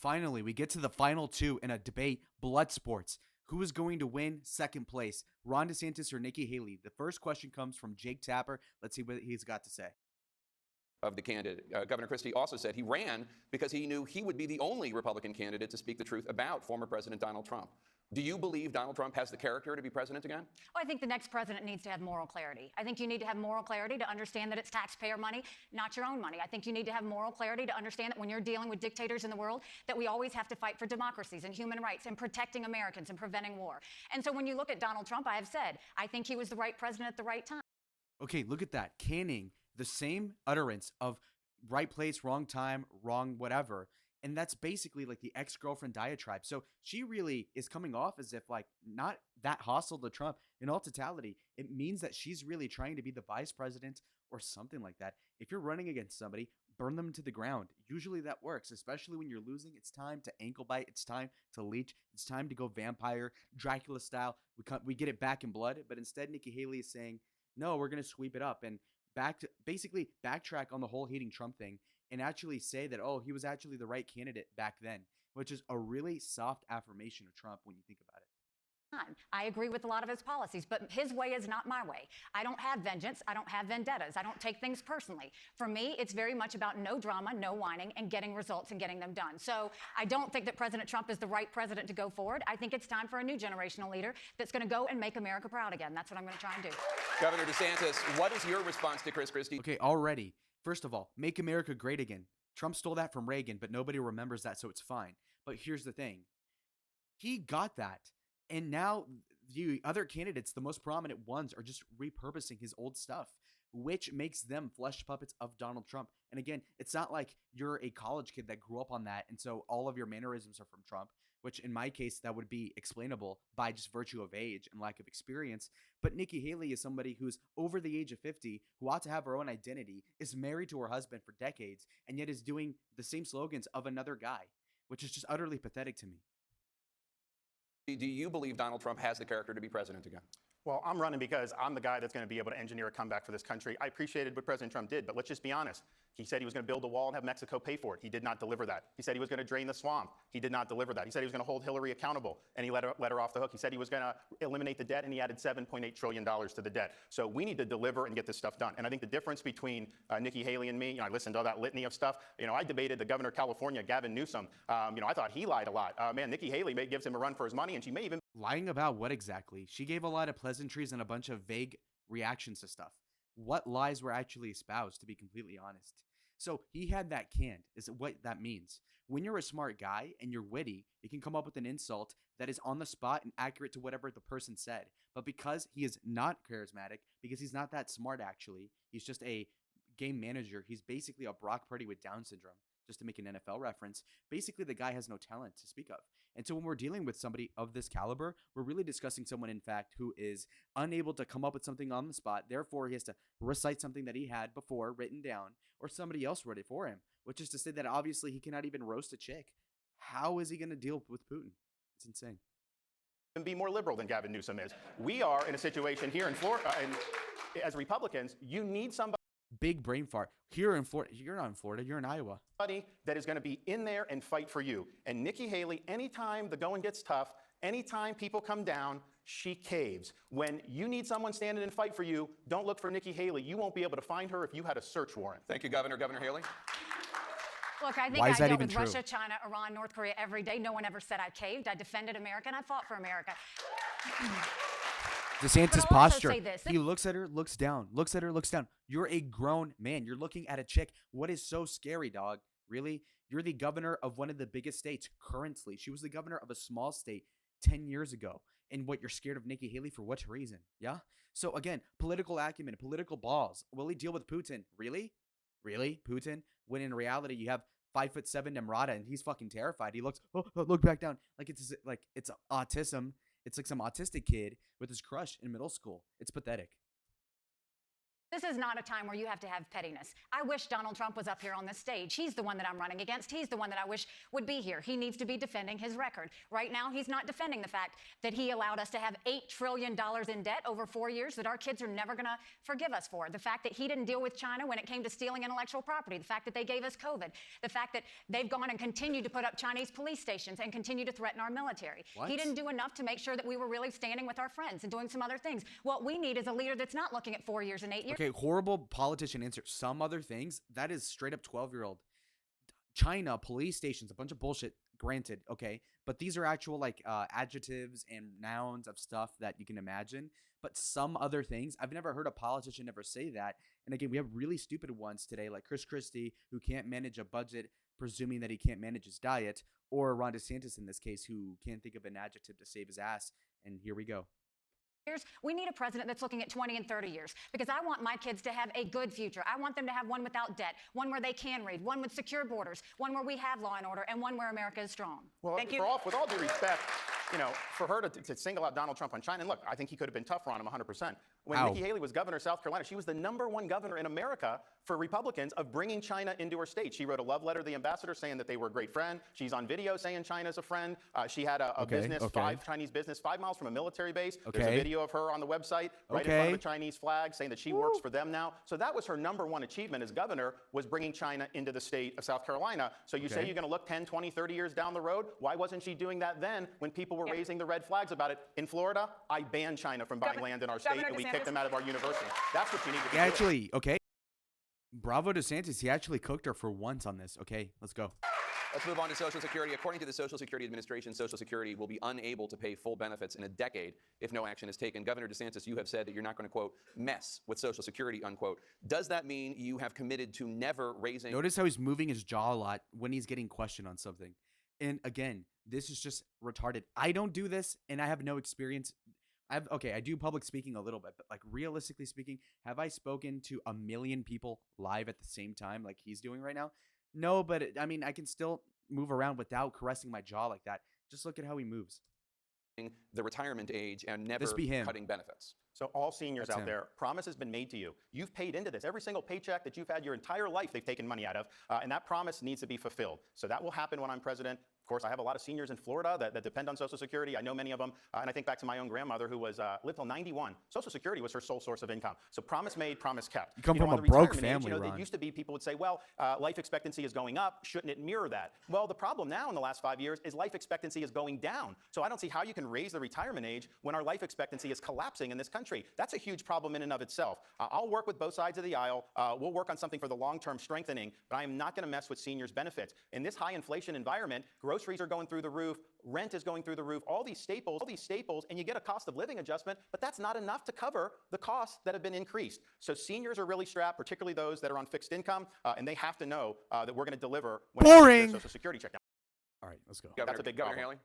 finally, we get to the final two in a debate, blood sports. Who is going to win second place, Ron DeSantis or Nikki Haley? The first question comes from Jake Tapper. Let's see what he's got to say. Of the candidate, Governor Christie also said he ran because he knew he would be the only Republican candidate to speak the truth about former President Donald Trump. Do you believe Donald Trump has the character to be president again? Well, I think the next president needs to have moral clarity. I think you need to have moral clarity to understand that it's taxpayer money, not your own money. I think you need to have moral clarity to understand that when you're dealing with dictators in the world, that we always have to fight for democracies and human rights and protecting Americans and preventing war. And so when you look at Donald Trump, I have said, I think he was the right president at the right time. Okay, look at that. Canning the same utterance of right place, wrong time, wrong whatever. And that's basically like the ex-girlfriend diatribe. So she really is coming off as if like not that hostile to Trump. In all totality, it means that she's really trying to be the vice president or something like that. If you're running against somebody, burn them to the ground. Usually that works, especially when you're losing. It's time to ankle bite. It's time to leech. It's time to go vampire, Dracula style. We get it back in blood. But instead, Nikki Haley is saying, no, we're going to sweep it up and basically backtrack on the whole hating Trump thing and actually say that, oh, he was actually the right candidate back then, which is a really soft affirmation of Trump when you think about it. I agree with a lot of his policies, but his way is not my way. I don't have vengeance. I don't have vendettas. I don't take things personally. For me, it's very much about no drama, no whining, and getting results and getting them done. So I don't think that President Trump is the right president to go forward. I think it's time for a new generational leader that's going to go and make America proud again. That's what I'm going to try and do. Governor DeSantis, what is your response to Chris Christie? Okay, already. First of all, make America great again. Trump stole that from Reagan, but nobody remembers that, so it's fine. But here's the thing. He got that. And now the other candidates, the most prominent ones, are just repurposing his old stuff, which makes them flesh puppets of Donald Trump. And again, it's not like you're a college kid that grew up on that, and so all of your mannerisms are from Trump, which in my case, that would be explainable by just virtue of age and lack of experience. But Nikki Haley is somebody who's over the age of 50, who ought to have her own identity, is married to her husband for decades, and yet is doing the same slogans of another guy, which is just utterly pathetic to me. Do you believe Donald Trump has the character to be president again? Well, I'm running because I'm the guy that's going to be able to engineer a comeback for this country. I appreciated what President Trump did, but let's just be honest. He said he was going to build a wall and have Mexico pay for it. He did not deliver that. He said he was going to drain the swamp. He did not deliver that. He said he was going to hold Hillary accountable, and he let her off the hook. He said he was going to eliminate the debt, and he added $7.8 trillion to the debt. So we need to deliver and get this stuff done. And I think the difference between Nikki Haley and me, I listened to all that litany of stuff. I debated the governor of California, Gavin Newsom. I thought he lied a lot. Nikki Haley gives him a run for his money, and she may even... Lying about what exactly? She gave a lot of pleasantries and a bunch of vague reactions to stuff. What lies were actually espoused, to be completely honest? So he had that canned, is what that means. When you're a smart guy and you're witty, you can come up with an insult that is on the spot and accurate to whatever the person said. But because he is not charismatic, because he's not that smart actually, he's just a game manager. He's basically a Brock Purdy with Down syndrome, just to make an NFL reference. Basically, the guy has no talent to speak of. And so when we're dealing with somebody of this caliber, we're really discussing someone, in fact, who is unable to come up with something on the spot. Therefore, he has to recite something that he had before written down, or somebody else wrote it for him, which is to say that obviously he cannot even roast a chick. How is he going to deal with Putin? It's insane. And be more liberal than Gavin Newsom is. We are in a situation here in Florida, and as Republicans, you need somebody. Big brain fart. Here in Florida, you're not in Florida, you're in Iowa. That is going to be in there and fight for you. And Nikki Haley, anytime the going gets tough, anytime people come down, she caves. When you need someone standing and fight for you, don't look for Nikki Haley. You won't be able to find her if you had a search warrant. Thank you, Governor. Governor Haley? Look, I think Why I is that dealt even with true? Russia, China, Iran, North Korea every day. No one ever said I caved. I defended America, and I fought for America. DeSantis' But I'll also posture. say this. He looks at her, looks down, looks at her, looks down. You're a grown man. You're looking at a chick. What is so scary, dog? Really? You're the governor of one of the biggest states currently. She was the governor of a small state 10 years ago. And what, you're scared of Nikki Haley for what reason? Yeah? So again, political acumen, political balls. Will he deal with Putin? Really? Really? Putin? When in reality, you have 5'7" Nemrata and he's fucking terrified. He looks, look back down. Like it's autism. It's like some autistic kid with his crush in middle school. It's pathetic. This is not a time where you have to have pettiness. I wish Donald Trump was up here on this stage. He's the one that I'm running against. He's the one that I wish would be here. He needs to be defending his record. Right now, he's not defending the fact that he allowed us to have $8 trillion in debt over 4 years that our kids are never going to forgive us for. The fact that he didn't deal with China when it came to stealing intellectual property. The fact that they gave us COVID. The fact that they've gone and continued to put up Chinese police stations and continue to threaten our military. What? He didn't do enough to make sure that we were really standing with our friends and doing some other things. What we need is a leader that's not looking at 4 years and 8 years. Okay, horrible politician answer. Some other things, that is straight up 12-year-old. China, police stations, a bunch of bullshit, granted, okay? But these are actual, like, adjectives and nouns of stuff that you can imagine. But some other things, I've never heard a politician ever say that. And again, we have really stupid ones today, like Chris Christie, who can't manage a budget, presuming that he can't manage his diet, or Ron DeSantis in this case, who can't think of an adjective to save his ass. And here we go. We need a president that's looking at 20 and 30 years, because I want my kids to have a good future. I want them to have one without debt, one where they can read, one with secure borders, one where we have law and order, and one where America is strong. Well, Thank you. with all due respect, you know, for her to single out Donald Trump on China, and look, I think he could have been tougher on him 100%. When Ow. Nikki Haley was governor of South Carolina, she was the #1 governor in America for Republicans of bringing China into her state. She wrote a love letter to the ambassador saying that they were a great friend. She's on video saying China's a friend. She had a business, Chinese business, 5 miles from a military base. There's a video of her on the website right in front of the Chinese flag saying that she works for them now. So that was her #1 achievement as governor, was bringing China into the state of South Carolina. So you say you're going to look 10, 20, 30 years down the road? Why wasn't she doing that then when people were raising the red flags about it? In Florida, I banned China from buying land in our state, and we kicked them out of our university. That's what you need to be doing. Actually, okay. Bravo DeSantis, he actually cooked her for once on this. Okay, let's go. Let's move on to Social Security. According to the Social Security Administration, Social Security will be unable to pay full benefits in a decade if no action is taken. Governor DeSantis, you have said that you're not going to, quote, mess with Social Security, unquote. Does that mean you have committed to never raising... Notice how he's moving his jaw a lot when he's getting questioned on something. And again, this is just retarded. I don't do this, and I have no experience. I do public speaking a little bit, but like realistically speaking, have I spoken to 1 million people live at the same time like he's doing right now? No, but I mean, I can still move around without caressing my jaw like that. Just look at how he moves. The retirement age and never This be him. cutting benefits. So all seniors That's out him. there, promise has been made to you. You've paid into this. Every single paycheck that you've had your entire life, they've taken money out of, and that promise needs to be fulfilled. So that will happen when I'm president. Of course, I have a lot of seniors in Florida that depend on Social Security. I know many of them, and I think back to my own grandmother who was lived till 91. Social Security was her sole source of income. So promise made, promise kept. You come from on a the broke retirement age, family, It Ron. used to be people would say, well, life expectancy is going up. Shouldn't it mirror that? Well, the problem now in the last 5 years is life expectancy is going down. So I don't see how you can raise the retirement age when our life expectancy is collapsing in this country. That's a huge problem in and of itself. I'll work with both sides of the aisle. We'll work on something for the long-term strengthening, but I am not going to mess with seniors' benefits. In this high inflation environment, groceries are going through the roof, rent is going through the roof, all these staples, and you get a cost of living adjustment, but that's not enough to cover the costs that have been increased. So seniors are really strapped, particularly those that are on fixed income, and they have to know that we're going to deliver when Boring. they get their Social Security check. All right, let's go. Governor, a big Governor problem. Haley?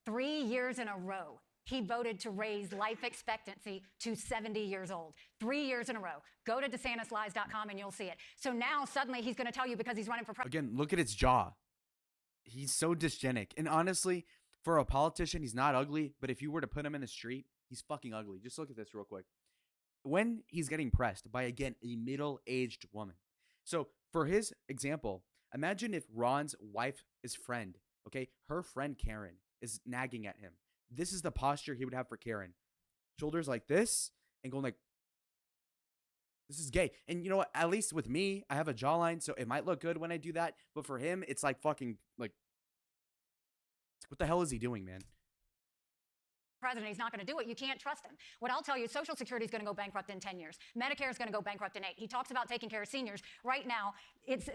3 years in a row, he voted to raise life expectancy to 70 years old. 3 years in a row. Go to DeSantisLies.com and you'll see it. So now suddenly he's going to tell you because he's running for president. Again, look at his jaw. He's so dysgenic. And honestly, for a politician, he's not ugly, but if you were to put him in the street, he's fucking ugly. Just look at this real quick. When he's getting pressed by, again, a middle-aged woman. So for his example, imagine if Ron's wife's friend, okay, her friend Karen is nagging at him. This is the posture he would have for Karen. Shoulders like this and going like, this is gay. And you know what? At least with me, I have a jawline, so it might look good when I do that. But for him, it's like fucking like, what the hell is he doing, man? President, he's not going to do it. You can't trust him. What I'll tell you, Social Security is going to go bankrupt in 10 years. Medicare is going to go bankrupt in 8. He talks about taking care of seniors. Right now,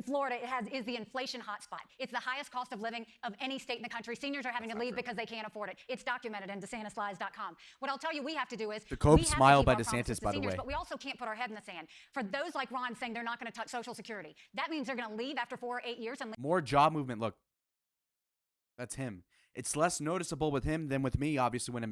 Florida is the inflation hotspot. It's the highest cost of living of any state in the country. Seniors are having to leave because they can't afford it. It's documented in DeSantisLies.com. What I'll tell you we have to do is The Cope we have to smile keep by our promises DeSantis, to by the seniors, way. But we also can't put our head in the sand. For those like Ron saying they're not going to touch Social Security, that means they're going to leave after 4 or 8 years and More jaw movement. Look, that's him. It's less noticeable with him than with me, obviously, when I'm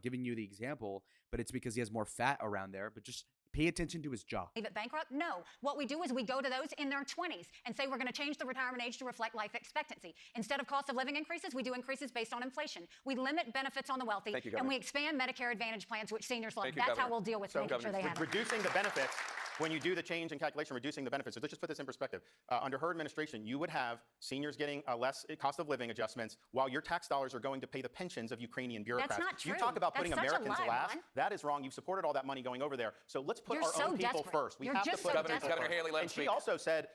giving you the example. But it's because he has more fat around there. But just pay attention to his jaw. leave it bankrupt? No. What we do is we go to those in their 20s and say we're going to change the retirement age to reflect life expectancy. Instead of cost of living increases, we do increases based on inflation. We limit benefits on the wealthy, Thank you, and Governor. we expand Medicare Advantage plans, which seniors love. Thank you, That's how Governor. we'll deal with So, making sure they have it. Reducing the benefits when you do the change in calculation, reducing the benefits, so let's just put this in perspective. Under her administration, you would have seniors getting less cost of living adjustments while your tax dollars are going to pay the pensions of Ukrainian bureaucrats. Not true. You talk about That's putting such a Americans lie, last. Ron. That is wrong. You've supported all that money going over there. So let's put You're our so own people desperate. first. We You're have to just put so our people desperate. Governor Haley, let him And she speak. also said,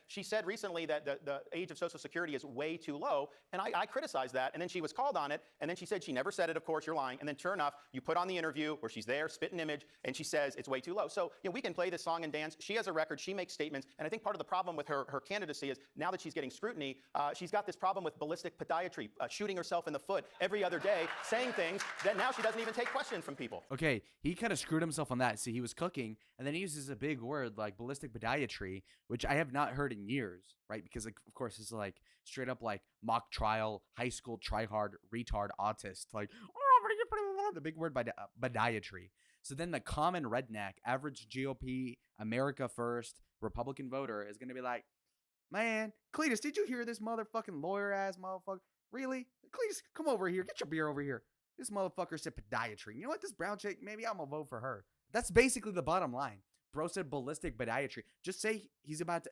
recently that the age of Social Security is way too low, and I criticized that, and then she was called on it, and then she said she never said it, of course, you're lying, and then sure enough, you put on the interview where she's there, spit an image, and she says it's way too low. So, we can play this song and dance. She has a record, she makes statements, and I think part of the problem with her candidacy is now that she's getting scrutiny, she's got this problem with ballistic podiatry, shooting herself in the foot every other day, saying things that now she doesn't even take questions from people. Okay, he kind of screwed himself on that. See, he was cooking, and then he uses a big word like ballistic podiatry, which I have not heard in years, right? Because, like, of course, it's like straight up like mock trial, high school tryhard, retard, autist, like, the big word podiatry. So then the common redneck, average GOP, America First, Republican voter is going to be like, man, Cletus, did you hear this motherfucking lawyer-ass motherfucker? Really? Cletus, come over here. Get your beer over here. This motherfucker said podiatry. You know what? This brown chick, maybe I'm going to vote for her. That's basically the bottom line. Bro said ballistic podiatry. Just say he's about to...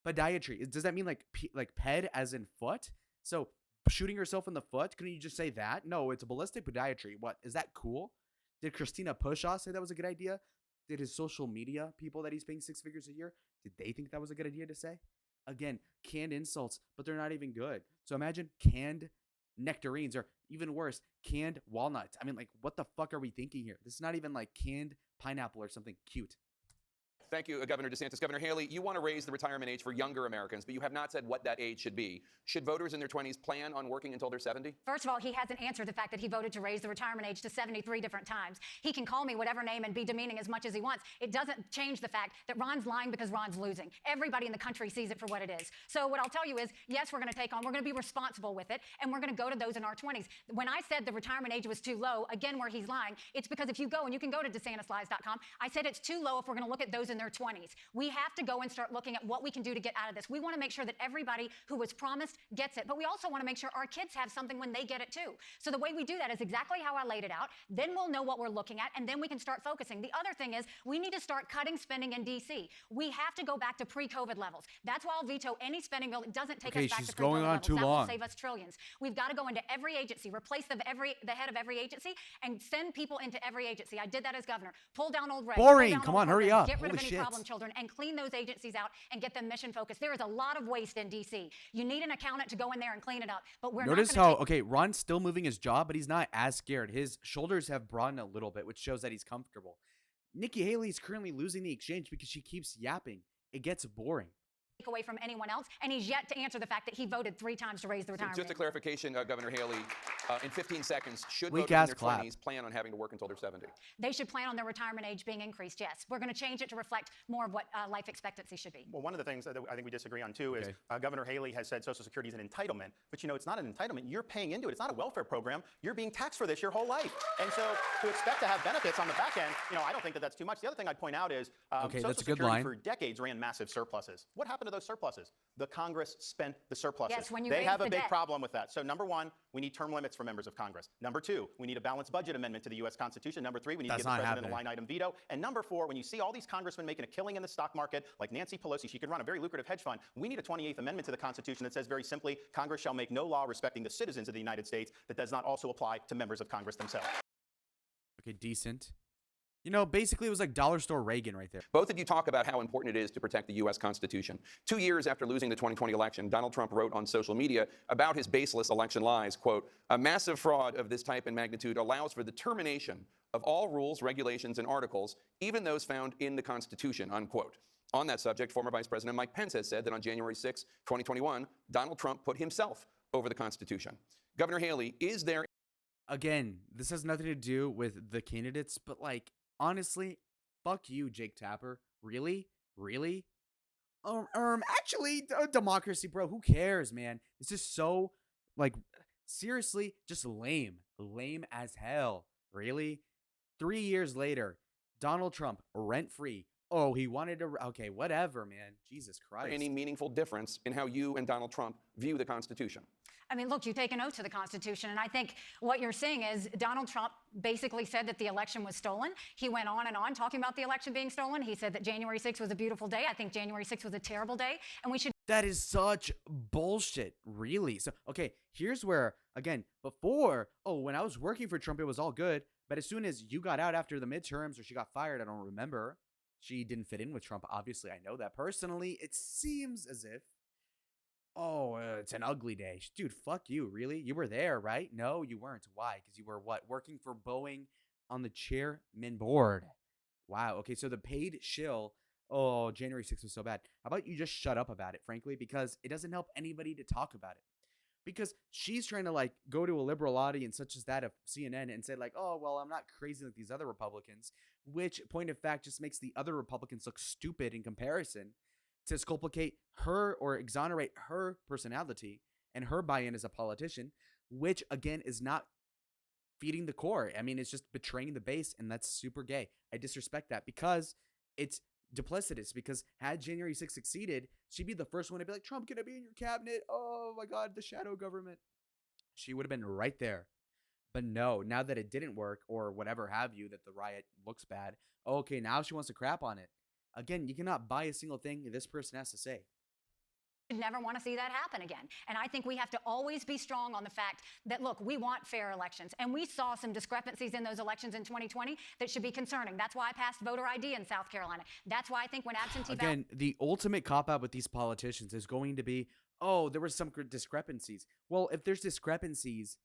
Podiatry. Does that mean like ped as in foot? So shooting yourself in the foot? Couldn't you just say that? No, it's a ballistic podiatry. What? Is that cool? Did Christina Pushaw say that was a good idea? Did his social media people that he's paying 6 figures a year, did they think that was a good idea to say? Again, canned insults, but they're not even good. So imagine canned nectarines, or even worse, canned walnuts. I mean, like, what the fuck are we thinking here? This is not even like canned pineapple or something cute. Thank you, Governor DeSantis. Governor Haley, you want to raise the retirement age for younger Americans, but you have not said what that age should be. Should voters in their 20s plan on working until they're 70? First of all, he hasn't answered the fact that he voted to raise the retirement age to 73 different times. He can call me whatever name and be demeaning as much as he wants. It doesn't change the fact that Ron's lying because Ron's losing. Everybody in the country sees it for what it is. So what I'll tell you is, yes, we're going to be responsible with it, and we're going to go to those in our 20s. When I said the retirement age was too low, again, where he's lying, it's because if you go, and you can go to DeSantisLies.com, I said it's too low if we're going to look at those in their 20s. We have to go and start looking at what we can do to get out of this. We want to make sure that everybody who was promised gets it, but we also want to make sure our kids have something when they get it too. So the way we do that is exactly how I laid it out. Then we'll know what we're looking at, and then we can start focusing. The other thing is we need to start cutting spending in D.C. We have to go back to pre-COVID levels. That's why I'll veto any spending bill that doesn't take us back to pre-COVID levels. That will save us trillions. We've got to go into every agency, replace the head of every agency, and send people into every agency. I did that as governor. Pull down old regs. Boring. Come on, hurry up. Get rid of Holy any shit. problem children and clean those agencies out and get them mission focused. There is a lot of waste in D.C. You need an accountant to go in there and clean it up. But we're Notice not how, okay, Ron's still moving his jaw, but he's not as scared. His shoulders have broadened a little bit, which shows that he's comfortable. Nikki Haley is currently losing the exchange because she keeps yapping. It gets boring. take away from anyone else, and he's yet to answer the fact that he voted 3 times to raise the retirement Just a age. clarification, Governor Haley, in 15 seconds, should Weak voters in ass their clap. 20s plan on having to work until they're 70? They should plan on their retirement age being increased, yes. We're going to change it to reflect more of what life expectancy should be. Well, one of the things that I think we disagree on too is Governor Haley has said Social Security is an entitlement, but you know, it's not an entitlement. You're paying into it. It's not a welfare program. You're being taxed for this your whole life. And so to expect to have benefits on the back end, you know, I don't think that that's too much. The other thing I'd point out is Social that's a good Security line. for decades ran massive surpluses. What happened to those surpluses? The Congress spent the surpluses. Yes, when you they raise have a the big debt. problem with that. So number one, we need term limits for members of Congress. Number two, we need a balanced budget amendment to the U.S. Constitution. Number three, we need That's to give the not president a happening. line item veto. And number four, when you see all these congressmen making a killing in the stock market, like Nancy Pelosi, she could run a very lucrative hedge fund. We need a 28th Amendment to the Constitution that says very simply, Congress shall make no law respecting the citizens of the United States that does not also apply to members of Congress themselves. Okay, decent. You know, basically it was like dollar store Reagan right there. Both of you talk about how important it is to protect the U.S. Constitution. 2 years after losing the 2020 election, Donald Trump wrote on social media about his baseless election lies, quote, "A massive fraud of this type and magnitude allows for the termination of all rules, regulations, and articles, even those found in the Constitution," unquote. On that subject, former Vice President Mike Pence has said that on January 6, 2021, Donald Trump put himself over the Constitution. Governor Haley, is there Again, this has nothing to do with the candidates, but like, honestly, fuck you, Jake Tapper. Really? Really? Actually, democracy, bro. Who cares, man? This is so, like, seriously, just lame. Lame as hell. Really? 3 years later, Donald Trump, rent-free, Oh, he wanted to. Okay, whatever, man. Jesus Christ. Any meaningful difference in how you and Donald Trump view the Constitution? I mean, look, you take an oath to the Constitution, and I think what you're seeing is Donald Trump basically said that the election was stolen. He went on and on talking about the election being stolen. He said that January 6th was a beautiful day. I think January 6th was a terrible day, and we should. That is such bullshit, really. So, okay, here's where, again, before, when I was working for Trump, it was all good. But as soon as you got out after the midterms or she got fired, I don't remember. She didn't fit in with Trump. Obviously, I know that personally. It seems as if, it's an ugly day. Dude, fuck you, really? You were there, right? No, you weren't. Why? Because you were what? Working for Boeing on the chairman board. Wow. Okay, so the paid shill. Oh, January 6th was so bad. How about you just shut up about it, frankly, because it doesn't help anybody to talk about it. Because she's trying to like go to a liberal audience such as that of CNN and say like, oh, well, I'm not crazy like these other Republicans, which point of fact just makes the other Republicans look stupid in comparison, to exculpate her or exonerate her personality and her buy-in as a politician, which again is not feeding the core. I mean, it's just betraying the base, and that's super gay. I disrespect that because it's duplicitous. Because had January 6th succeeded, she'd be the first one to be like, Trump, can I be in your cabinet? Oh my God, the shadow government. She would have been right there. But no, now that it didn't work or whatever have you, that the riot looks bad, okay, now she wants to crap on it. Again, you cannot buy a single thing this person has to say. Never want to see that happen again. And I think we have to always be strong on the fact that, look, we want fair elections. And we saw some discrepancies in those elections in 2020 that should be concerning. That's why I passed voter ID in South Carolina. That's why I think when absentee Again, the ultimate cop-out with these politicians is going to be, there were some discrepancies. Well, if there's discrepancies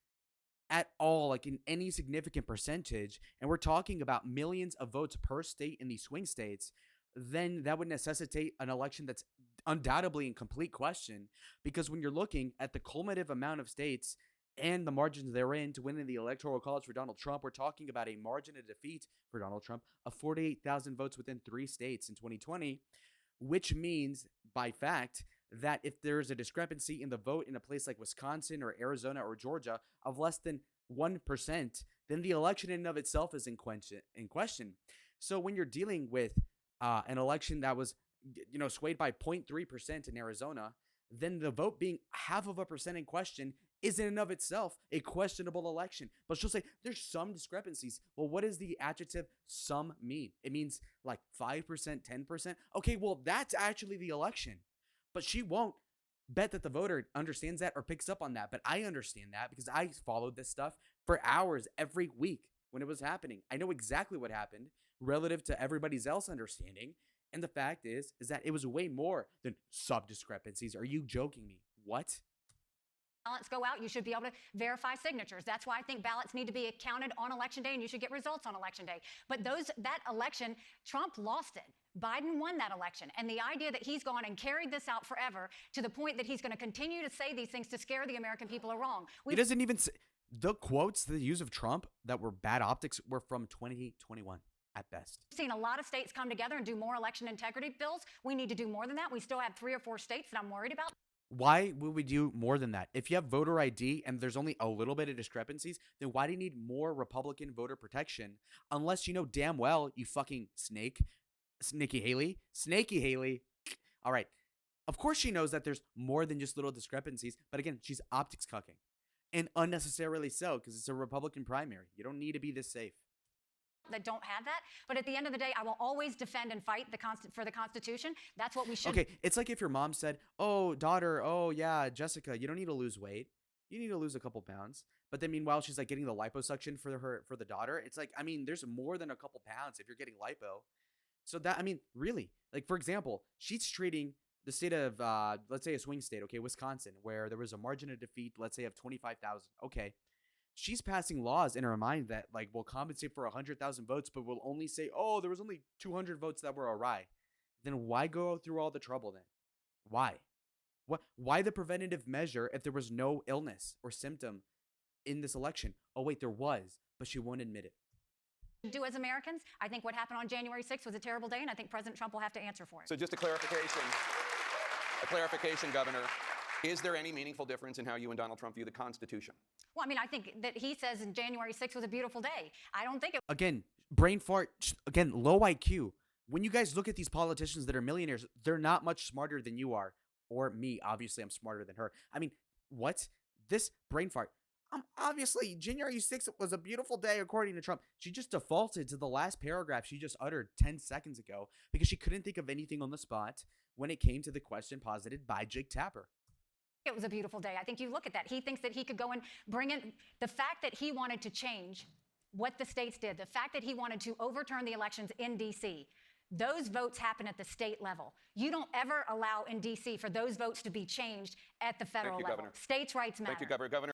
at all, like in any significant percentage, and we're talking about millions of votes per state in these swing states, then that would necessitate an election that's undoubtedly in complete question. Because when you're looking at the cumulative amount of states and the margins they're in to win in the electoral college for Donald Trump, we're talking about a margin of defeat for Donald Trump of 48,000 votes within 3 states in 2020, which means by fact that if there's a discrepancy in the vote in a place like Wisconsin or Arizona or Georgia of less than 1%, then the election in and of itself is in question. So when you're dealing with an election that was, swayed by 0.3% in Arizona, then the vote being 0.5% in question is in and of itself a questionable election. But she'll say there's some discrepancies. Well, what does the adjective some mean? It means like 5%, 10%. Okay, well, that's actually the election. But she won't bet that the voter understands that or picks up on that. But I understand that because I followed this stuff for hours every week when it was happening. I know exactly what happened relative to everybody's else understanding. And the fact is that it was way more than sub discrepancies. Are you joking me? What? Ballots go out, you should be able to verify signatures. That's why I think ballots need to be counted on election day, and you should get results on election day. But that election, Trump lost it. Biden won that election. And the idea that he's gone and carried this out forever to the point that he's going to continue to say these things to scare the American people are wrong. He doesn't even say the quotes, the use of Trump that were bad optics were from 2021. At best. We've seen a lot of states come together and do more election integrity bills. We need to do more than that. We still have 3 or 4 states that I'm worried about. Why would we do more than that? If you have voter ID and there's only a little bit of discrepancies, then why do you need more Republican voter protection? Unless you know damn well, you fucking snake. Snaky Haley. All right. Of course she knows that there's more than just little discrepancies. But again, she's optics cucking. And unnecessarily so, because it's a Republican primary. You don't need to be this safe. That don't have that. But at the end of the day, I will always defend and fight for the Constitution. That's what we should. Okay, it's like if your mom said, oh, daughter, oh, yeah, Jessica, you don't need to lose weight. You need to lose a couple pounds. But then meanwhile, she's like getting the liposuction for the daughter. It's like, I mean, there's more than a couple pounds if you're getting lipo. So that, I mean, really, like, for example, she's treating the state of, let's say a swing state, okay, Wisconsin, where there was a margin of defeat, let's say of 25,000. Okay. She's passing laws in her mind that like will compensate for 100,000 votes, but will only say, oh, there was only 200 votes that were awry. Then why go through all the trouble then? Why? Why the preventative measure if there was no illness or symptom in this election? Oh, wait, there was, but she won't admit it. Do as Americans, I think what happened on January 6th was a terrible day, and I think President Trump will have to answer for it. So just a clarification, Governor. Is there any meaningful difference in how you and Donald Trump view the Constitution? Well, I mean, I think that he says January 6th was a beautiful day. I don't think it. Again, brain fart. Again, low IQ. When you guys look at these politicians that are millionaires, they're not much smarter than you are, or me. Obviously, I'm smarter than her. I mean, what? This brain fart. Obviously, January 6th was a beautiful day, according to Trump. She just defaulted to the last paragraph she just uttered 10 seconds ago because she couldn't think of anything on the spot when it came to the question posited by Jake Tapper. It was a beautiful day. I think you look at that. He thinks that he could go and bring in the fact that he wanted to change what the states did, the fact that he wanted to overturn the elections in D.C., those votes happen at the state level. You don't ever allow in D.C. for those votes to be changed at the federal level. Governor. States' rights matter. Thank you, Governor.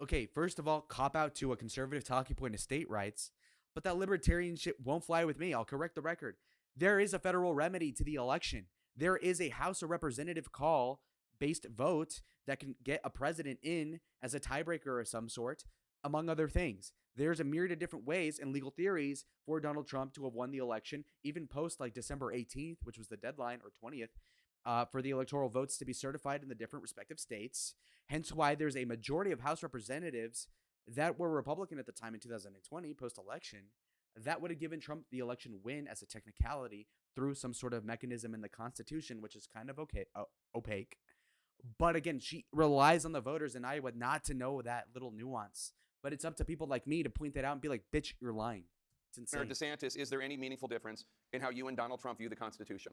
Okay, first of all, cop out to a conservative talking point of state rights, but that libertarian shit won't fly with me. I'll correct the record. There is a federal remedy to the election. There is a House of Representative call-based vote that can get a president in as a tiebreaker of some sort, among other things. There's a myriad of different ways and legal theories for Donald Trump to have won the election, even post like December 18th, which was the deadline, or 20th, for the electoral votes to be certified in the different respective states. Hence why there's a majority of House representatives that were Republican at the time in 2020, post-election, that would have given Trump the election win as a technicality through some sort of mechanism in the Constitution, which is kind of opaque. But again, she relies on the voters in Iowa not to know that little nuance. But it's up to people like me to point that out and be like, bitch, you're lying. It's insane. DeSantis, is there any meaningful difference in how you and Donald Trump view the Constitution?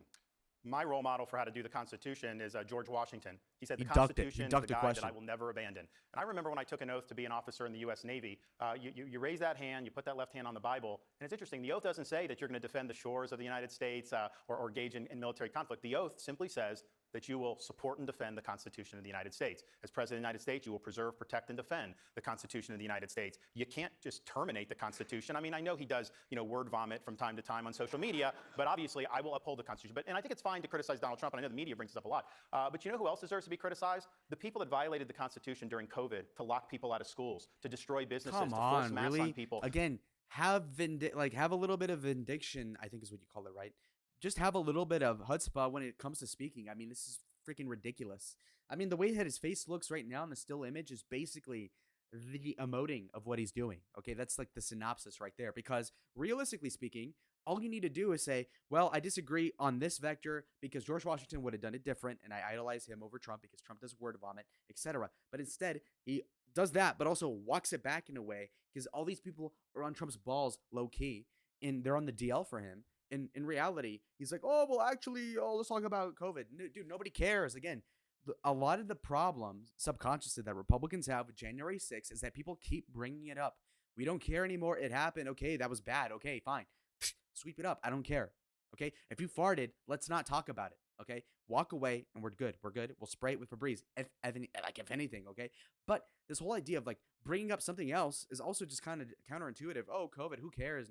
My role model for how to do the Constitution is George Washington. He said, the He ducked it. Constitution He is ducked the the guide question. that I will never abandon. And I remember when I took an oath to be an officer in the U.S. Navy, you raise that hand, you put that left hand on the Bible. And it's interesting, the oath doesn't say that you're going to defend the shores of the United States or engage in military conflict. The oath simply says that you will support and defend the Constitution of the United States. As President of the United States, you will preserve, protect, and defend the Constitution of the United States. You can't just terminate the Constitution. I mean, I know he does, word vomit from time to time on social media, but obviously I will uphold the Constitution. And I think it's fine to criticize Donald Trump, and I know the media brings this up a lot. But you know who else deserves to be criticized? The people that violated the Constitution during COVID, to lock people out of schools, to destroy businesses, Come to force on, masks really? on people. Again, have a little bit of vindication, I think is what you call it, right? Just have a little bit of chutzpah when it comes to speaking. I mean, this is freaking ridiculous. I mean, the way that his face looks right now in the still image is basically the emoting of what he's doing. Okay, that's like the synopsis right there. Because realistically speaking, all you need to do is say, well, I disagree on this vector because George Washington would have done it different, and I idolize him over Trump because Trump does word vomit, etc. But instead, he does that, but also walks it back in a way because all these people are on Trump's balls low key, and they're on the DL for him. In reality, he's like, oh, well, actually, let's talk about COVID. Dude, nobody cares. Again, a lot of the problems subconsciously that Republicans have with January 6th is that people keep bringing it up. We don't care anymore. It happened. Okay, that was bad. Okay, fine. Sweep it up. I don't care. Okay, if you farted, let's not talk about it. Okay, walk away and we're good. We're good. We'll spray it with Febreze, if anything. Okay, but this whole idea of like bringing up something else is also just kind of counterintuitive. Oh, COVID, who cares?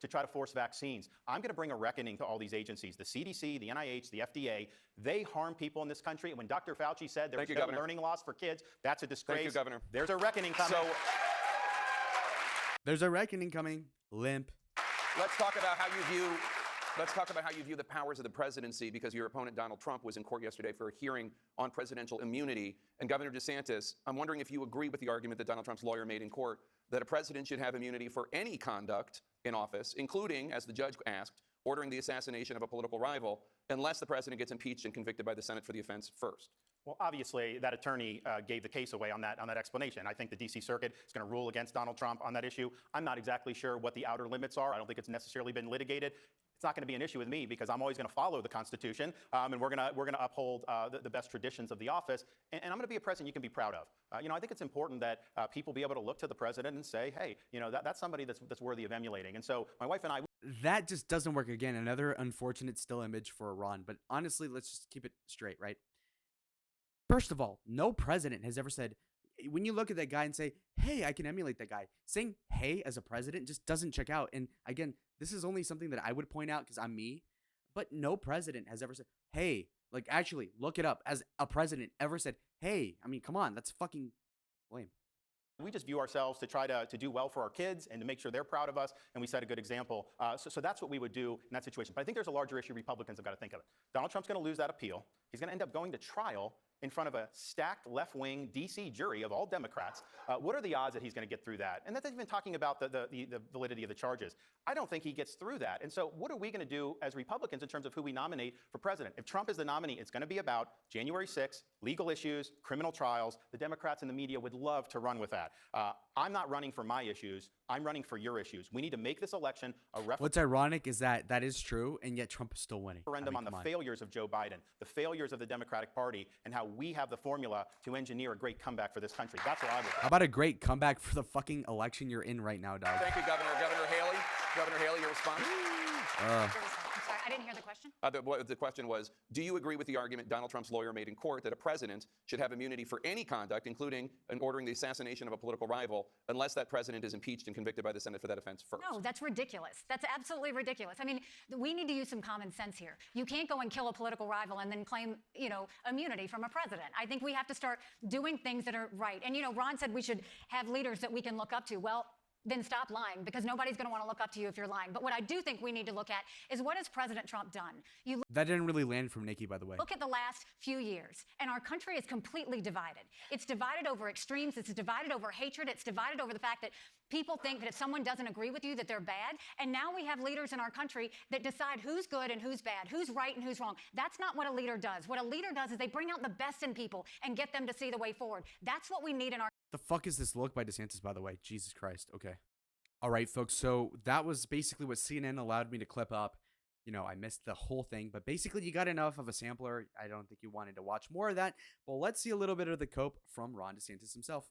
To try to force vaccines. I'm going to bring a reckoning to all these agencies, the CDC, the NIH, the FDA. They harm people in this country. And when Dr. Fauci said there was no learning loss for kids, that's a disgrace. Thank you, Governor. There's a reckoning coming. There's a reckoning coming. Limp. Let's talk about how you view the powers of the presidency, because your opponent, Donald Trump, was in court yesterday for a hearing on presidential immunity. And Governor DeSantis, I'm wondering if you agree with the argument that Donald Trump's lawyer made in court that a president should have immunity for any conduct in office, including, as the judge asked, ordering the assassination of a political rival, unless the president gets impeached and convicted by the Senate for the offense first. Well, obviously, that attorney gave the case away on that explanation. I think the D.C. Circuit is going to rule against Donald Trump on that issue. I'm not exactly sure what the outer limits are. I don't think it's necessarily been litigated. It's not going to be an issue with me because I'm always going to follow the Constitution, and we're going to uphold the best traditions of the office. And I'm going to be a president you can be proud of. I think it's important that people be able to look to the president and say, hey, that's somebody that's worthy of emulating. And so my wife and I. That just doesn't work. Again, another unfortunate still image for Iran. But honestly, let's just keep it straight, right? First of all, no president has ever said, when you look at that guy and say, hey, I can emulate that guy, saying hey as a president just doesn't check out. And again, this is only something that I would point out because I'm me, but no president has ever said, hey, like actually look it up, as a president ever said, hey. I mean, come on, that's fucking lame. We just view ourselves to try to do well for our kids and to make sure they're proud of us, and we set a good example. So that's what we would do in that situation. But I think there's a larger issue Republicans have got to think of. Donald Trump's going to lose that appeal. He's going to end up going to trial, in front of a stacked left-wing DC jury of all Democrats, what are the odds that he's going to get through that? And that's not even talking about the validity of the charges. I don't think he gets through that. And so what are we going to do as Republicans in terms of who we nominate for president? If Trump is the nominee, it's going to be about January 6th, legal issues, criminal trials. The Democrats and the media would love to run with that. I'm not running for my issues. I'm running for your issues. We need to make this election a What's ironic is that that is true, and yet Trump is still winning. referendum on the failures of Joe Biden, the failures of the Democratic Party, and how we have the formula to engineer a great comeback for this country. That's what I would. How about a great comeback for the fucking election you're in right now, dog? Thank you, Governor. Governor Haley. Governor Haley, your response? I'm sorry, I didn't hear the question. The question was, do you agree with the argument Donald Trump's lawyer made in court that a president should have immunity for any conduct, including in ordering the assassination of a political rival, unless that president is impeached and convicted by the Senate for that offense first? No, that's ridiculous. That's absolutely ridiculous. I mean, we need to use some common sense here. You can't go and kill a political rival and then claim, immunity from a president. I think we have to start doing things that are right. And, Ron said we should have leaders that we can look up to. Well, then stop lying, because nobody's going to want to look up to you if you're lying. But what I do think we need to look at is, what has President Trump done? That didn't really land from Nikki, by the way. Look at the last few years, and our country is completely divided. It's divided over extremes. It's divided over hatred. It's divided over the fact that people think that if someone doesn't agree with you, that they're bad. And now we have leaders in our country that decide who's good and who's bad, who's right and who's wrong. That's not what a leader does. What a leader does is they bring out the best in people and get them to see the way forward. That's what we need in our... The fuck is this look by Desantis, by the way? Jesus Christ. Okay. All right, folks. So that was basically what CNN allowed me to clip up. I missed the whole thing, but basically you got enough of a sampler. I don't think you wanted to watch more of that. But let's see a little bit of the cope from Ron DeSantis himself.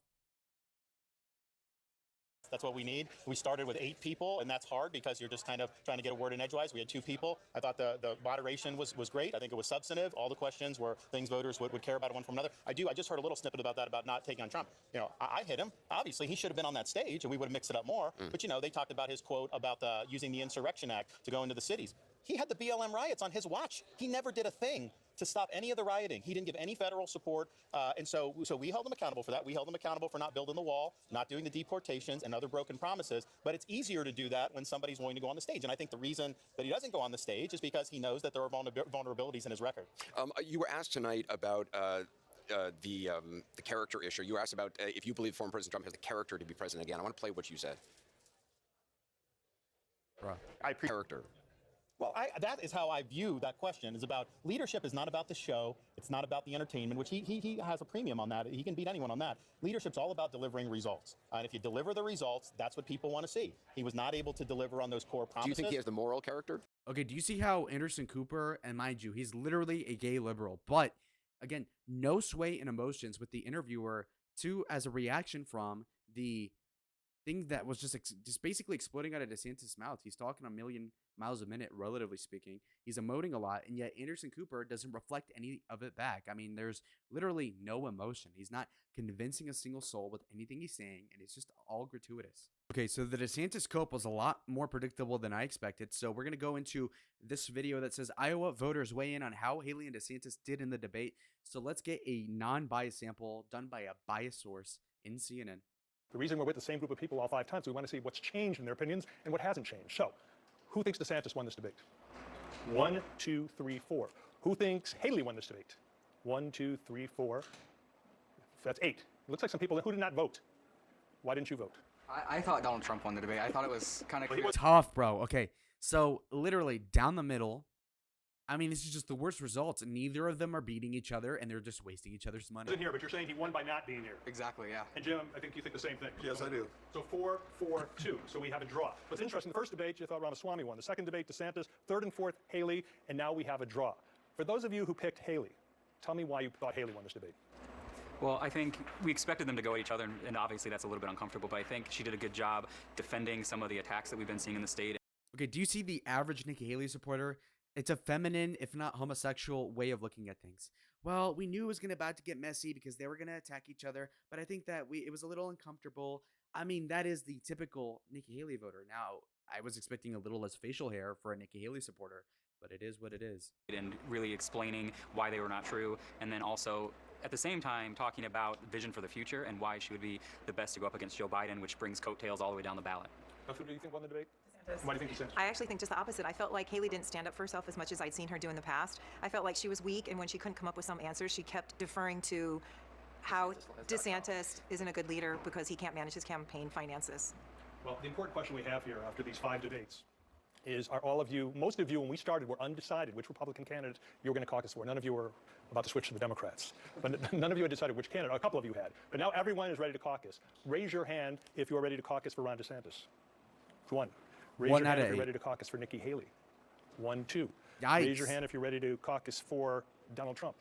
That's what we need. We started with 8 people, and that's hard because you're just kind of trying to get a word in edgewise. We had 2 people. I thought the moderation was great. I think it was substantive. All the questions were things voters would care about one from another. I just heard a little snippet about that, about not taking on Trump. I hit him. Obviously, he should have been on that stage, and we would have mixed it up more. But, they talked about his quote about using the Insurrection Act to go into the cities. He had the BLM riots on his watch. He never did a thing to stop any of the rioting. He didn't give any federal support. And so we held him accountable for that. We held him accountable for not building the wall, not doing the deportations and other broken promises. But it's easier to do that when somebody's willing to go on the stage. And I think the reason that he doesn't go on the stage is because he knows that there are vulnerabilities in his record. You were asked tonight about the character issue. You were asked about if you believe former President Trump has the character to be president again. I want to play what you said. Character. Well, that is how I view that question. Is about leadership is not about the show. It's not about the entertainment, which he has a premium on that. He can beat anyone on that. Leadership's all about delivering results. And if you deliver the results, that's what people want to see. He was not able to deliver on those core promises. Do you think he has the moral character? Okay, do you see how Anderson Cooper, and mind you, he's literally a gay liberal, but again, no sway in emotions with the interviewer as a reaction from the thing that was just basically exploding out of DeSantis' mouth. He's talking a million miles a minute, relatively speaking. He's emoting a lot, and yet Anderson Cooper doesn't reflect any of it back. I mean, there's literally no emotion. He's not convincing a single soul with anything he's saying, and it's just all gratuitous. Okay, so the DeSantis cope was a lot more predictable than I expected, so we're going to go into this video that says Iowa voters weigh in on how Haley and DeSantis did in the debate. So let's get a non-biased sample done by a biased source in CNN. The reason we're with the same group of people all 5 times, we want to see what's changed in their opinions and what hasn't changed. So, who thinks DeSantis won this debate? 1, 2, 3, 4. Who thinks Haley won this debate? 1, 2, 3, 4. That's 8. It looks like some people who did not vote. Why didn't you vote? I thought Donald Trump won the debate. I thought it was kind of clear. Tough, bro. Okay, so literally down the middle. I mean, this is just the worst results. Neither of them are beating each other, and they're just wasting each other's money. In here, but you're saying he won by not being here. Exactly, yeah. And Jim, I think you think the same thing. Yes, I do. So 4, 4, 2. So we have a draw. What's interesting, the first debate, you thought Ramaswamy won. The second debate, DeSantis. Third and fourth, Haley. And now we have a draw. For those of you who picked Haley, tell me why you thought Haley won this debate. Well, I think we expected them to go at each other, and obviously that's a little bit uncomfortable, but I think she did a good job defending some of the attacks that we've been seeing in the state. Okay, do you see the average Nikki Haley supporter? It's a feminine, if not homosexual, way of looking at things. Well, we knew it was about to get messy because they were going to attack each other, but I think that it was a little uncomfortable. I mean, that is the typical Nikki Haley voter. Now, I was expecting a little less facial hair for a Nikki Haley supporter, but it is what it is. And really explaining why they were not true, and then also at the same time talking about vision for the future and why she would be the best to go up against Joe Biden, which brings coattails all the way down the ballot. Who do you think won the debate? Why do you think DeSantis? I actually think just the opposite. I felt like Haley didn't stand up for herself as much as I'd seen her do in the past. I felt like she was weak, and when she couldn't come up with some answers, she kept deferring to how DeSantis isn't a good leader because he can't manage his campaign finances. Well, the important question we have here after these 5 debates is, are all of you, most of you when we started were undecided which Republican candidate you were going to caucus for. None of you were about to switch to the Democrats. But none of you had decided which candidate. A couple of you had. But now everyone is ready to caucus. Raise your hand if you are ready to caucus for Ron DeSantis. 1. Raise One your hand out if of you're 8. ready to caucus for Nikki Haley. 1, 2. Yikes. Raise your hand if you're ready to caucus for Donald Trump.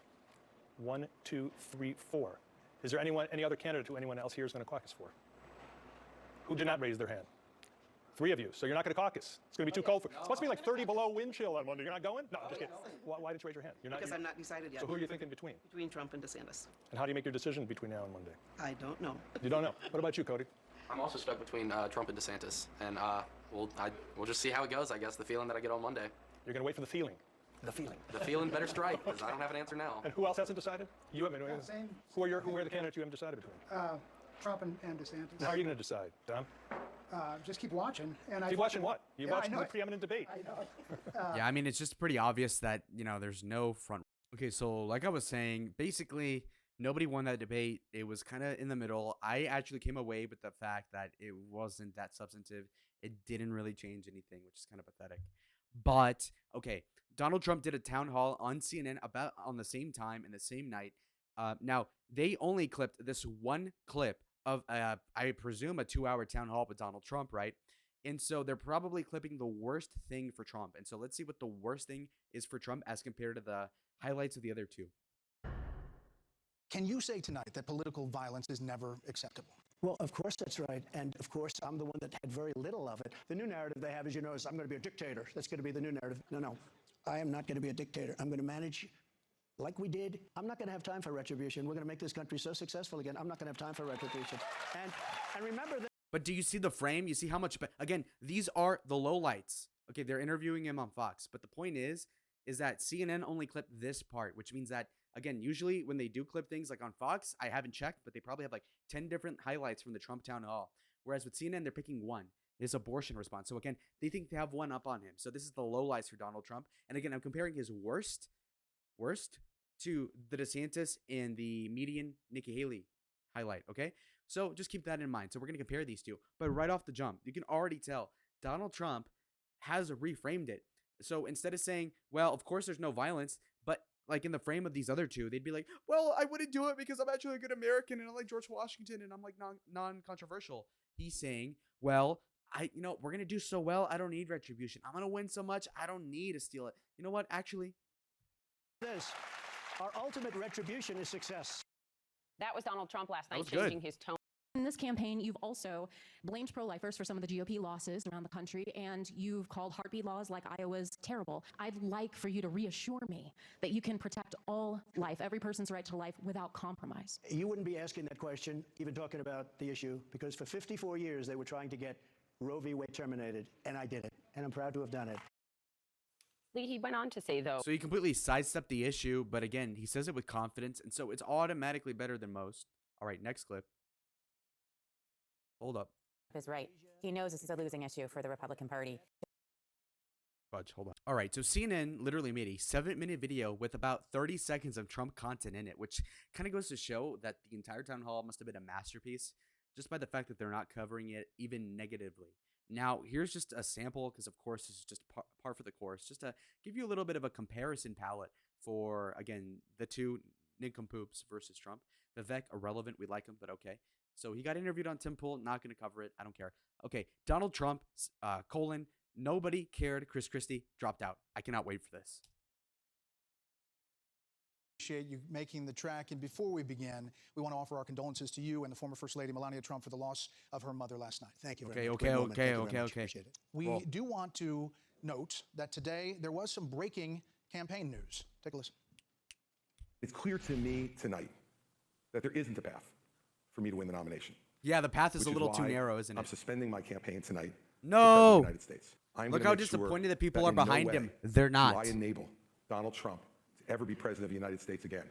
1, 2, 3, 4. Is there any other candidate who anyone else here is going to caucus for? Who did not raise their hand? 3 of you. So you're not going to caucus. It's going to be too cold for. It's supposed to be like 30 below wind chill on Monday. You're not going? No, I'm just kidding. Why didn't you raise your hand? You're not. Because I'm not decided yet. So who are you thinking between? Between Trump and DeSantis. And how do you make your decision between now and Monday? I don't know. You don't know. What about you, Cody? I'm also stuck between Trump and DeSantis, and we'll just see how it goes. I guess the feeling that I get on Monday. You're going to wait for the feeling. The feeling. The feeling better strike, because I don't have an answer now. And who else hasn't decided? You haven't. Same. Who are the candidates you haven't decided between? Trump and DeSantis. How are you going to decide, Dom? Just keep watching. And Keep watching what? You watched the it. preeminent debate. I know. Yeah, I mean, it's just pretty obvious that, there's no front. Okay, so like I was saying, basically, nobody won that debate. It was kind of in the middle. I actually came away with the fact that it wasn't that substantive. It didn't really change anything, which is kind of pathetic. But, okay, Donald Trump did a town hall on CNN about on the same time and the same night. Now, they only clipped this one clip of, I presume, a 2-hour town hall with Donald Trump, right? And so they're probably clipping the worst thing for Trump. And so let's see what the worst thing is for Trump as compared to the highlights of the other 2. Can you say tonight that political violence is never acceptable? Well, of course that's right. And of course, I'm the one that had very little of it. The new narrative they have, as you know, is I'm going to be a dictator. That's going to be the new narrative. No. I am not going to be a dictator. I'm going to manage like we did. I'm not going to have time for retribution. We're going to make this country so successful again. I'm not going to have time for retribution. And remember that. But do you see the frame? You see how much, again, these are the lowlights. Okay, they're interviewing him on Fox. But the point is that CNN only clipped this part, which means that, again, usually when they do clip things like on Fox, I haven't checked, but they probably have like 10 different highlights from the Trump town hall. Whereas with CNN, they're picking one. His abortion response. So again, they think they have one up on him. So this is the lowlights for Donald Trump. And again, I'm comparing his worst to the DeSantis and the median Nikki Haley highlight. Okay, so just keep that in mind. So we're gonna compare these 2. But right off the jump, you can already tell Donald Trump has reframed it. So instead of saying, well, of course there's no violence, but like in the frame of these other 2, they'd be like, well, I wouldn't do it because I'm actually a good American and I like George Washington and I'm like non-controversial. He's saying, well, we're going to do so well. I don't need retribution. I'm going to win so much. I don't need to steal it. You know what? Actually, our ultimate retribution is success. That was Donald Trump last night was good. changing his tone. In this campaign, you've also blamed pro-lifers for some of the GOP losses around the country, and you've called heartbeat laws like Iowa's terrible. I'd like for you to reassure me that you can protect all life, every person's right to life, without compromise. You wouldn't be asking that question, even talking about the issue, because for 54 years they were trying to get Roe v. Wade terminated, and I did it, and I'm proud to have done it. He went on to say, though, so he completely sidestepped the issue, but again, he says it with confidence, and so it's automatically better than most. All right, next clip. Hold up. Is right. He knows this is a losing issue for the Republican Party. Fudge, hold on. All right, so CNN literally made a 7-minute video with about 30 seconds of Trump content in it, which kind of goes to show that the entire town hall must have been a masterpiece just by the fact that they're not covering it even negatively. Now, here's just a sample because, of course, this is just par for the course, just to give you a little bit of a comparison palette for, again, the 2 nincompoops versus Trump. Vivek, irrelevant. We like him, but okay. So he got interviewed on Tim Pool. Not going to cover it. I don't care. Okay, Donald Trump, nobody cared. Chris Christie dropped out. I cannot wait for this. Appreciate you making the track. And before we begin, we want to offer our condolences to you and the former First Lady Melania Trump for the loss of her mother last night. Thank you Okay. very much. Great moment. Thank you very much. Okay. Appreciate it. We do want to note that today there was some breaking campaign news. Take a listen. It's clear to me tonight that there isn't a path for me to win the nomination. Yeah, the path is a little too narrow, isn't it? I'm suspending my campaign tonight. No. For the United States. Look how disappointed the people are behind him. They're not. Do I enable Donald Trump to ever be president of the United States again?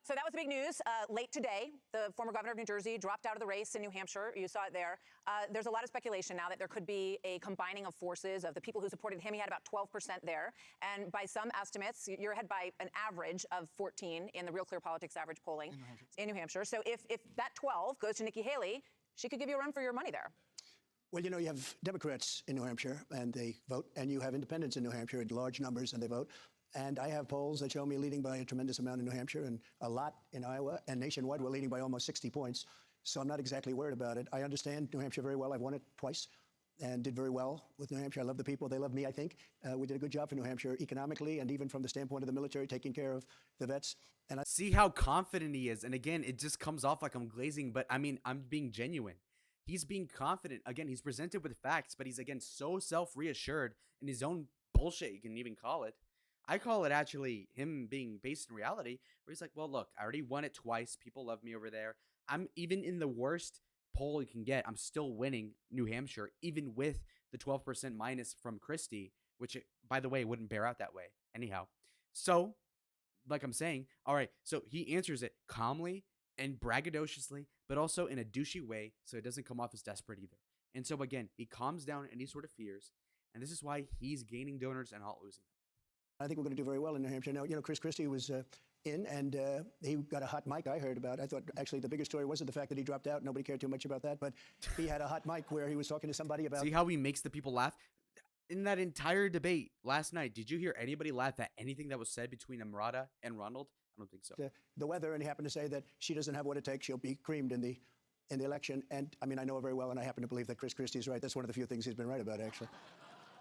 So that was the big news. Late today, the former governor of New Jersey dropped out of the race in New Hampshire. You saw it there. There's a lot of speculation now that there could be a combining of forces of the people who supported him. He had about 12% there. And by some estimates, you're ahead by an average of 14 in the Real Clear Politics average polling in New Hampshire. So if that 12 goes to Nikki Haley, she could give you a run for your money there. Well, you know, you have Democrats in New Hampshire, and they vote, and you have independents in New Hampshire in large numbers, and they vote. And I have polls that show me leading by a tremendous amount in New Hampshire and a lot in Iowa, and nationwide we're leading by almost 60 points. So I'm not exactly worried about it. I understand New Hampshire very well. I've won it twice and did very well with New Hampshire. I love the people. They love me, I think. We did a good job for New Hampshire economically and even from the standpoint of the military, taking care of the vets. And See how confident he is. And again, it just comes off like I'm glazing, but I mean, I'm being genuine. He's being confident. Again, he's presented with facts, but he's, again, so self-reassured in his own bullshit, you can even call it. I call it actually him being based in reality, where he's like, well, look, I already won it twice. People love me over there. I'm even in the worst poll you can get. I'm still winning New Hampshire, even with the 12% minus from Christie, which, by the way, wouldn't bear out that way. Anyhow, so like I'm saying, all right, so he answers it calmly and braggadociously, but also in a douchey way, so it doesn't come off as desperate either. And so, again, he calms down any sort of fears, and this is why he's gaining donors and not losing them. I think we're going to do very well in New Hampshire. Now, you know, Chris Christie was in, and he got a hot mic I heard about. I thought, actually, the bigger story wasn't the fact that he dropped out. Nobody cared too much about that, but he had a hot mic where he was talking to somebody about... See how he makes the people laugh? In that entire debate last night, did you hear anybody laugh at anything that was said between Amrata and Ronald? I don't think so. The weather, and he happened to say that she doesn't have what it takes. She'll be creamed in the election. And I mean, I know her very well, and I happen to believe that Chris Christie is right. That's one of the few things he's been right about, actually.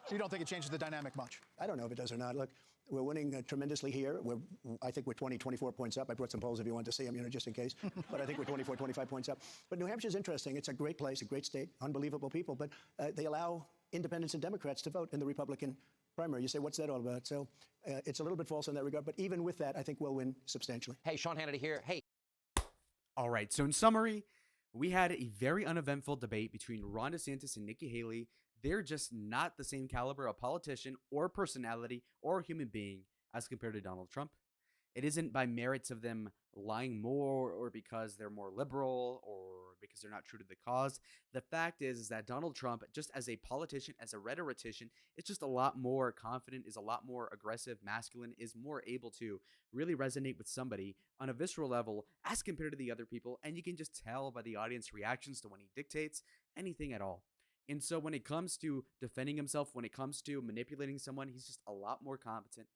So you don't think it changes the dynamic much? I don't know if it does or not. Look, we're winning tremendously here. I think we're 20, 24 points up. I brought some polls if you want to see them, you know, just in case. But I think we're 24, 25 points up. But New Hampshire's interesting. It's a great place, a great state, unbelievable people. But they allow independents and Democrats to vote in the Republican primary. You say, what's that all about? So it's a little bit false in that regard. But even with that, I think we'll win substantially. Hey, Sean Hannity here. Hey. All right. So in summary, we had a very uneventful debate between Ron DeSantis and Nikki Haley. They're just not the same caliber of politician or personality or human being as compared to Donald Trump. It isn't by merits of them lying more or because they're more liberal or because they're not true to the cause. The fact is that Donald Trump, just as a politician, as a rhetorician, is just a lot more confident, is a lot more aggressive, masculine, is more able to really resonate with somebody on a visceral level as compared to the other people. And you can just tell by the audience reactions to when he dictates anything at all. And so when it comes to defending himself, when it comes to manipulating someone, he's just a lot more competent.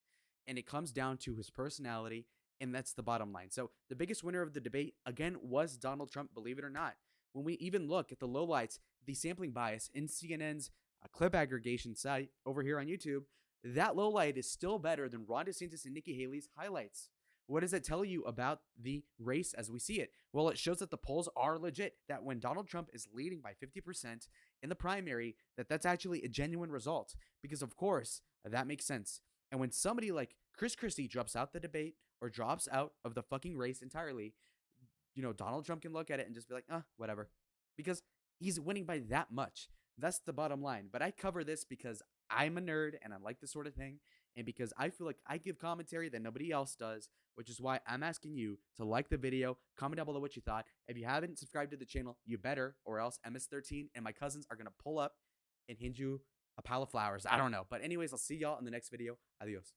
And it comes down to his personality, and that's the bottom line. So the biggest winner of the debate, again, was Donald Trump, believe it or not. When we even look at the lowlights, the sampling bias in CNN's clip aggregation site over here on YouTube, that lowlight is still better than Ron DeSantis and Nikki Haley's highlights. What does it tell you about the race as we see it? Well, it shows that the polls are legit, that when Donald Trump is leading by 50% in the primary, that's actually a genuine result. Because, of course, that makes sense. And when somebody like Chris Christie drops out the debate or drops out of the fucking race entirely, you know, Donald Trump can look at it and just be like, whatever. Because he's winning by that much. That's the bottom line. But I cover this because I'm a nerd and I like this sort of thing. And because I feel like I give commentary that nobody else does, which is why I'm asking you to like the video, comment down below what you thought. If you haven't subscribed to the channel, you better, or else MS13 and my cousins are going to pull up and hand you a pile of flowers. I don't know. But anyways, I'll see y'all in the next video. Adios.